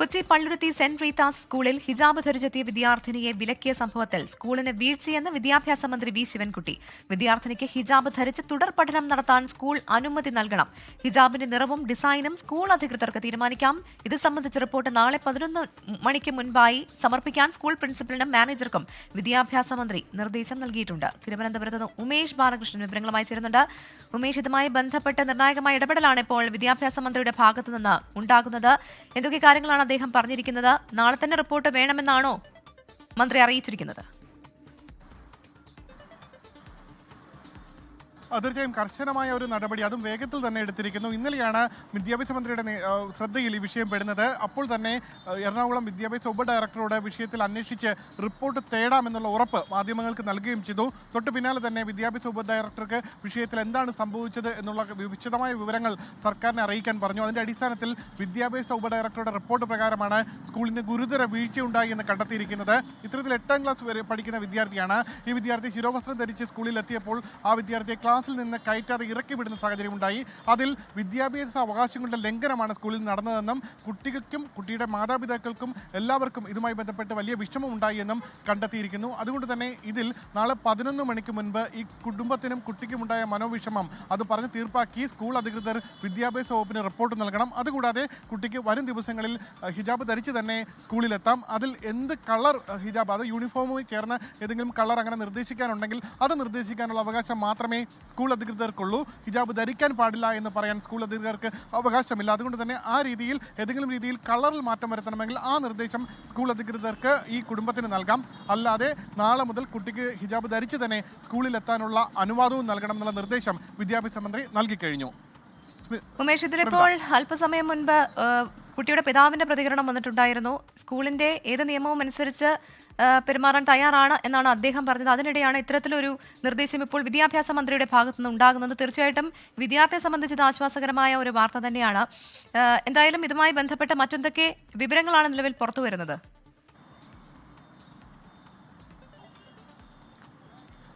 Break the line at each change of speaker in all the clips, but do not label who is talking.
Kochi Palluruthy saint Rita's സ്കൂളിൽ ഹിജാബ് ധരിച്ചെത്തിയ വിദ്യാർത്ഥിനിയെ വിലക്കിയ സംഭവത്തിൽ സ്കൂളിന് വീഴ്ചയെന്ന് വിദ്യാഭ്യാസ മന്ത്രി വി ശിവൻകുട്ടി. വിദ്യാർത്ഥിനിക്ക് ഹിജാബ് ധരിച്ച് തുടർ പഠനം നടത്താൻ സ്കൂൾ അനുമതി നൽകണം. ഹിജാബിന്റെ നിറവും ഡിസൈനും സ്കൂൾ അധികൃതർക്ക് തീരുമാനിക്കാം. ഇത് സംബന്ധിച്ച റിപ്പോർട്ട് നാളെ 11 മണിക്ക് മുൻപായി സമർപ്പിക്കാൻ സ്കൂൾ പ്രിൻസിപ്പലിനും മാനേജർക്കും വിദ്യാഭ്യാസ മന്ത്രി നിർദ്ദേശം നൽകിയിട്ടുണ്ട്. തിരുവനന്തപുരത്ത് നിന്ന് ഉമേഷ് ബാലകൃഷ്ണൻ വിവരങ്ങളുമായി ചേരുന്നുണ്ട്. ഉമേഷ്, ഇതുമായി ബന്ധപ്പെട്ട് നിർണായകമായ ഇടപെടലാണ് ഇപ്പോൾ വിദ്യാഭ്യാസ മന്ത്രിയുടെ ഭാഗത്തുനിന്ന് ഉണ്ടാകുന്നത്. എന്തൊക്കെ കാര്യങ്ങളാണ് അദ്ദേഹം പറഞ്ഞിരിക്കുന്നത്? നാളെ തന്നെ റിപ്പോർട്ട് വേണമെന്നാണോ മന്ത്രി അറിയിച്ചിരിക്കുന്നത്?
തീർച്ചയായും കർശനമായ ഒരു നടപടി, അതും വേഗത്തിൽ തന്നെ എടുത്തിരിക്കുന്നു. ഇന്നലെയാണ് വിദ്യാഭ്യാസ മന്ത്രിയുടെ ശ്രദ്ധയിൽ ഈ വിഷയം പെടുന്നത്. അപ്പോൾ തന്നെ എറണാകുളം വിദ്യാഭ്യാസ ഉപഡയറക്ടറോട് വിഷയത്തിൽ അന്വേഷിച്ച് റിപ്പോർട്ട് തേടാമെന്നുള്ള ഉറപ്പ് മാധ്യമങ്ങൾക്ക് നൽകുകയും ചെയ്തു. തൊട്ട് പിന്നാലെ തന്നെ വിദ്യാഭ്യാസ ഉപഡയറക്ടർക്ക് വിഷയത്തിൽ എന്താണ് സംഭവിച്ചത് എന്നുള്ള വിശദമായ വിവരങ്ങൾ സർക്കാരിനെ അറിയിക്കാൻ പറഞ്ഞു. അതിന്റെ അടിസ്ഥാനത്തിൽ വിദ്യാഭ്യാസ ഉപഡയറക്ടറുടെ റിപ്പോർട്ട് പ്രകാരമാണ് സ്കൂളിന് ഗുരുതര വീഴ്ചയുണ്ടായി എന്ന് കണ്ടെത്തിയിരിക്കുന്നത്. ഇത്തരത്തിൽ 8ാം ക്ലാസ് വരെ പഠിക്കുന്ന വിദ്യാർത്ഥിയാണ്. ഈ വിദ്യാർത്ഥി ശിരോവസ്ത്രം ധരിച്ച് സ്കൂളിൽ എത്തിയപ്പോൾ ആ വിദ്യാർത്ഥിയെ ക്ലാസ്സിൽ നിന്ന് കയറ്റാതെ ഇറക്കി വിടുന്ന സാഹചര്യം ഉണ്ടായി. അതിൽ വിദ്യാഭ്യാസ അവകാശങ്ങളുടെ ലംഘനമാണ് സ്കൂളിൽ നടന്നതെന്നും കുട്ടികൾക്കും കുട്ടിയുടെ മാതാപിതാക്കൾക്കും എല്ലാവർക്കും ഇതുമായി ബന്ധപ്പെട്ട് വലിയ വിഷമം ഉണ്ടായി എന്നും കണ്ടെത്തിയിരിക്കുന്നു. അതുകൊണ്ട് തന്നെ ഇതിൽ നാളെ 11 മണിക്ക് മുൻപ് ഈ കുടുംബത്തിനും കുട്ടിക്കുമുണ്ടായ മനോവിഷമം അത് പറഞ്ഞ് തീർപ്പാക്കി സ്കൂൾ അധികൃതർ വിദ്യാഭ്യാസ വകുപ്പിന് റിപ്പോർട്ട് നൽകണം. അതുകൂടാതെ കുട്ടിക്ക് വരും ദിവസങ്ങളിൽ ഹിജാബ് ധരിച്ച് തന്നെ സ്കൂളിലെത്താം. അതിൽ എന്ത് കളർ ഹിജാബ്, അത് യൂണിഫോമുമായി ചേർന്ന് ഏതെങ്കിലും കളർ അങ്ങനെ നിർദ്ദേശിക്കാനുണ്ടെങ്കിൽ അത് നിർദ്ദേശിക്കാനുള്ള അവകാശം മാത്രമേ സ്കൂൾ അധികൃതർക്കുള്ളൂ. ഹിജാബ് ധരിക്കാൻ പാടില്ല എന്ന് പറയാൻ സ്കൂൾ അധികൃതർക്ക് അവകാശമില്ല. അതുകൊണ്ട് തന്നെ ആ രീതിയിൽ ഏതെങ്കിലും രീതിയിൽ കളറിൽ മാറ്റം വരുത്തണമെങ്കിൽ ആ നിർദ്ദേശം സ്കൂൾ അധികൃതർക്ക് ഈ കുടുംബത്തിന് നൽകാം. അല്ലാതെ നാളെ മുതൽ കുട്ടിക്ക് ഹിജാബ് ധരിച്ച് തന്നെ സ്കൂളിലെത്താനുള്ള അനുവാദവും നൽകണം എന്നുള്ള നിർദ്ദേശം വിദ്യാഭ്യാസ മന്ത്രി നൽകിക്കഴിഞ്ഞു.
ഉമേഷ്, ഇതിലിപ്പോൾ അല്പസമയം മുൻപ് കുട്ടിയുടെ പിതാവിന്റെ പ്രതികരണം വന്നിട്ടുണ്ടായിരുന്നു. സ്കൂളിന്റെ ഏത് നിയമവും അനുസരിച്ച് പെരുമാറാൻ തയ്യാറാണ് എന്നാണ് അദ്ദേഹം പറഞ്ഞത്. അതിനിടെയാണ് ഇത്തരത്തിലൊരു നിർദ്ദേശം ഇപ്പോൾ വിദ്യാഭ്യാസ മന്ത്രിയുടെ ഭാഗത്തുനിന്ന് ഉണ്ടാകുന്നത്. തീർച്ചയായിട്ടും വിദ്യാർത്ഥിയെ സംബന്ധിച്ച് ആശ്വാസകരമായ ഒരു വാർത്ത തന്നെയാണ്. എന്തായാലും ഇതുമായി ബന്ധപ്പെട്ട മറ്റെന്തൊക്കെ വിവരങ്ങളാണ് നിലവിൽ പുറത്തു വരുന്നത്?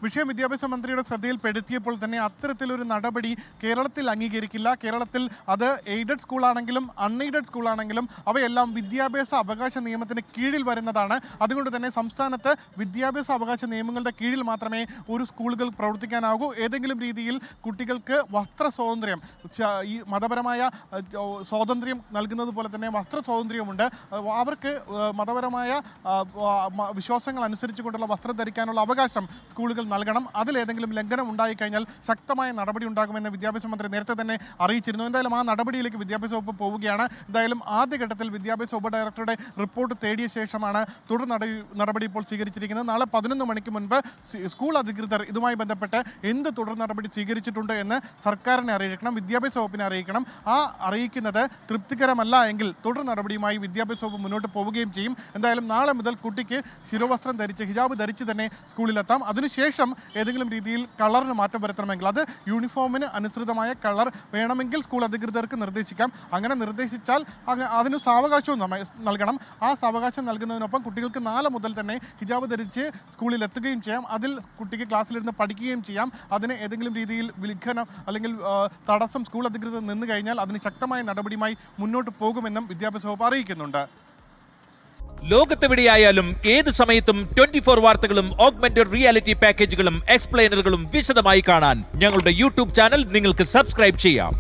വിഷയം വിദ്യാഭ്യാസ മന്ത്രിയുടെ ശ്രദ്ധയിൽപ്പെടുത്തിയപ്പോൾ തന്നെ അത്തരത്തിലൊരു നടപടി കേരളത്തിൽ അംഗീകരിക്കില്ല. കേരളത്തിൽ അത് എയ്ഡഡ് സ്കൂളാണെങ്കിലും അൺഎയ്ഡഡ് സ്കൂളാണെങ്കിലും അവയെല്ലാം വിദ്യാഭ്യാസ അവകാശ നിയമത്തിന് കീഴിൽ വരുന്നതാണ്. അതുകൊണ്ട് തന്നെ സംസ്ഥാനത്ത് വിദ്യാഭ്യാസ അവകാശ നിയമങ്ങളുടെ കീഴിൽ മാത്രമേ ഒരു സ്കൂളുകൾ പ്രവർത്തിക്കാനാകൂ. ഏതെങ്കിലും രീതിയിൽ കുട്ടികൾക്ക് വസ്ത്ര സ്വാതന്ത്ര്യം, ഈ മതപരമായ സ്വാതന്ത്ര്യം നൽകുന്നത് പോലെ തന്നെ വസ്ത്ര സ്വാതന്ത്ര്യമുണ്ട്. അവർക്ക് മതപരമായ വിശ്വാസങ്ങൾ അനുസരിച്ചുകൊണ്ടുള്ള വസ്ത്രം ധരിക്കാനുള്ള അവകാശം സ്കൂളുകൾ നൽകണം. അതിലേതെങ്കിലും ലംഘനം ഉണ്ടായിക്കഴിഞ്ഞാൽ ശക്തമായ നടപടി ഉണ്ടാകുമെന്ന് വിദ്യാഭ്യാസ മന്ത്രി നേരത്തെ തന്നെ അറിയിച്ചിരുന്നു. എന്തായാലും ആ നടപടിയിലേക്ക് വിദ്യാഭ്യാസ വകുപ്പ് പോവുകയാണ്. എന്തായാലും ആദ്യഘട്ടത്തിൽ വിദ്യാഭ്യാസ ഉപഡയറക്ടറുടെ റിപ്പോർട്ട് തേടിയ ശേഷമാണ് തുടർ നടപടി ഇപ്പോൾ സ്വീകരിച്ചിരിക്കുന്നത്. നാളെ 11 മണിക്ക് മുൻപ് സ്കൂൾ അധികൃതർ ഇതുമായി ബന്ധപ്പെട്ട് എന്ത് തുടർ നടപടി സ്വീകരിച്ചിട്ടുണ്ട് എന്ന് സർക്കാരിനെ അറിയിക്കണം, വിദ്യാഭ്യാസ വകുപ്പിനെ അറിയിക്കണം. ആ അറിയിക്കുന്നത് തൃപ്തികരമല്ല എങ്കിൽ തുടർ നടപടിയുമായി വിദ്യാഭ്യാസ വകുപ്പ് മുന്നോട്ട് പോവുകയും ചെയ്യും. എന്തായാലും നാളെ മുതൽ കുട്ടിക്ക് ശിരോവസ്ത്രം ധരിച്ച് ഹിജാബ് ധരിച്ച് തന്നെ സ്കൂളിലെത്താം. അതിനുശേഷം ഏതെങ്കിലും രീതിയിൽ കളറിന് മാറ്റം വരുത്തണമെങ്കിൽ അത് യൂണിഫോമിന് അനുസൃതമായ കളർ വേണമെങ്കിൽ സ്കൂൾ അധികൃതർക്ക് നിർദ്ദേശിക്കാം. അങ്ങനെ നിർദ്ദേശിച്ചാൽ അതിന് സാവകാശവും നൽകണം. ആ സാവകാശം നൽകുന്നതിനൊപ്പം കുട്ടികൾക്ക് നാളെ മുതൽ തന്നെ ഹിജാബ് ധരിച്ച് സ്കൂളിൽ എത്തുകയും ചെയ്യാം. അതിൽ കുട്ടിക്ക് ക്ലാസ്സിലിരുന്ന് പഠിക്കുകയും ചെയ്യാം. അതിന് ഏതെങ്കിലും രീതിയിൽ വിലഖനം അല്ലെങ്കിൽ തടസ്സം സ്കൂൾ അധികൃതർ നിന്ന് കഴിഞ്ഞാൽ അതിന് ശക്തമായ നടപടിയുമായി മുന്നോട്ട് പോകുമെന്നും വിദ്യാഭ്യാസ വകുപ്പ് അറിയിക്കുന്നുണ്ട്.
ലോകത്തെവിടെയായാലും ഏത് സമയത്തും 24 വാർത്തകളും ഓഗ്മെന്റഡ് റിയാലിറ്റി പാക്കേജുകളും എക്സ്പ്ലെയിനറുകളും വിശദമായി കാണാൻ ഞങ്ങളുടെ യൂട്യൂബ് ചാനൽ നിങ്ങൾക്ക് സബ്സ്ക്രൈബ് ചെയ്യാം.